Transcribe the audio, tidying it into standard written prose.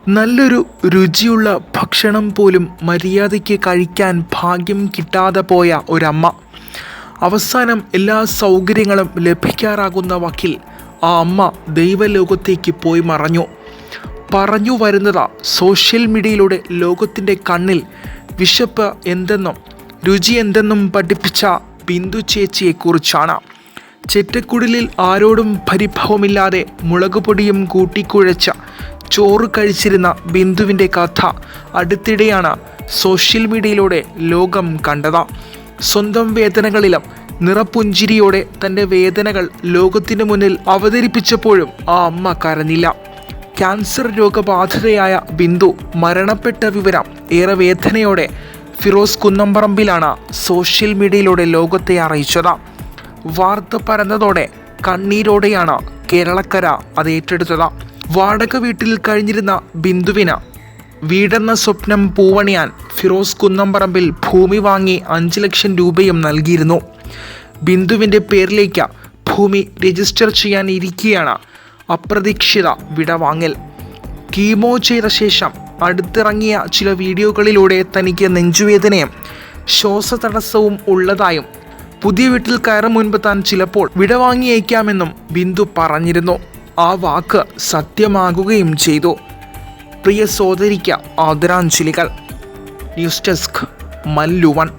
നല്ലൊരു രുചിയുള്ള ഭക്ഷണം പോലും മര്യാദയ്ക്ക് കഴിക്കാൻ ഭാഗ്യം കിട്ടാതെ പോയ ഒരമ്മ. അവസാനം എല്ലാ സൗകര്യങ്ങളും ലഭിക്കാറാകുന്ന വക്കിൽ ആ അമ്മ ദൈവലോകത്തേക്ക് പോയി മറഞ്ഞു. പറഞ്ഞു വരുന്നത് സോഷ്യൽ മീഡിയയിലൂടെ ലോകത്തിൻ്റെ കണ്ണിൽ വിശപ്പ് എന്തെന്നും രുചി എന്തെന്നും പഠിപ്പിച്ച ബിന്ദു ചേച്ചിയെക്കുറിച്ചാണ്. ചെറ്റക്കുടിലിൽ ആരോടും പരിഭവമില്ലാതെ മുളകുപൊടിയും കൂട്ടിക്കുഴച്ച ചോറ് കഴിച്ചിരുന്ന ബിന്ദുവിൻ്റെ കഥ അടുത്തിടെയാണ് സോഷ്യൽ മീഡിയയിലൂടെ ലോകം കണ്ടത്. സ്വന്തം വേദനകളിലും നിറപുഞ്ചിരിയോടെ തൻ്റെ വേദനകൾ ലോകത്തിനു മുന്നിൽ അവതരിപ്പിച്ചപ്പോഴും ആ അമ്മ കരഞ്ഞില്ല. ക്യാൻസർ രോഗബാധിതയായ ബിന്ദു മരണപ്പെട്ട വിവരം ഏറെ വേദനയോടെ ഫിറോസ് കുന്നംപറമ്പിലാണ് സോഷ്യൽ മീഡിയയിലൂടെ ലോകത്തെ അറിയിച്ചത്. വാർത്ത പരന്നതോടെ കണ്ണീരോടെയാണ് കേരളക്കര അത് ഏറ്റെടുത്തത്. വാടക വീട്ടിൽ കഴിഞ്ഞിരുന്ന ബിന്ദുവിന് വീടെന്ന സ്വപ്നം പൂവണിയാൻ ഫിറോസ് കുന്നംപറമ്പിൽ ഭൂമി വാങ്ങി 5 ലക്ഷം രൂപയും നൽകിയിരുന്നു. ബിന്ദുവിൻ്റെ പേരിലേക്ക് ഭൂമി രജിസ്റ്റർ ചെയ്യാനിരിക്കെയാണ് അപ്രതീക്ഷിത വിടവാങ്ങൽ. കീമോ ചെയ്ത ശേഷം അടുത്തിറങ്ങിയ ചില വീഡിയോകളിലൂടെ തനിക്ക് നെഞ്ചുവേദനയും ശ്വാസതടസ്സവും ഉള്ളതായും പുതിയ വീട്ടിൽ കയറും മുൻപ് താൻ ചിലപ്പോൾ വിടവാങ്ങിയേക്കാമെന്നും ബിന്ദു പറഞ്ഞിരുന്നു. ആ വാക്ക് സത്യമാകുകയും ചെയ്തു. പ്രിയ സോദരിക്ക് ആദരാഞ്ജലികൾ. News desk Mallu 1.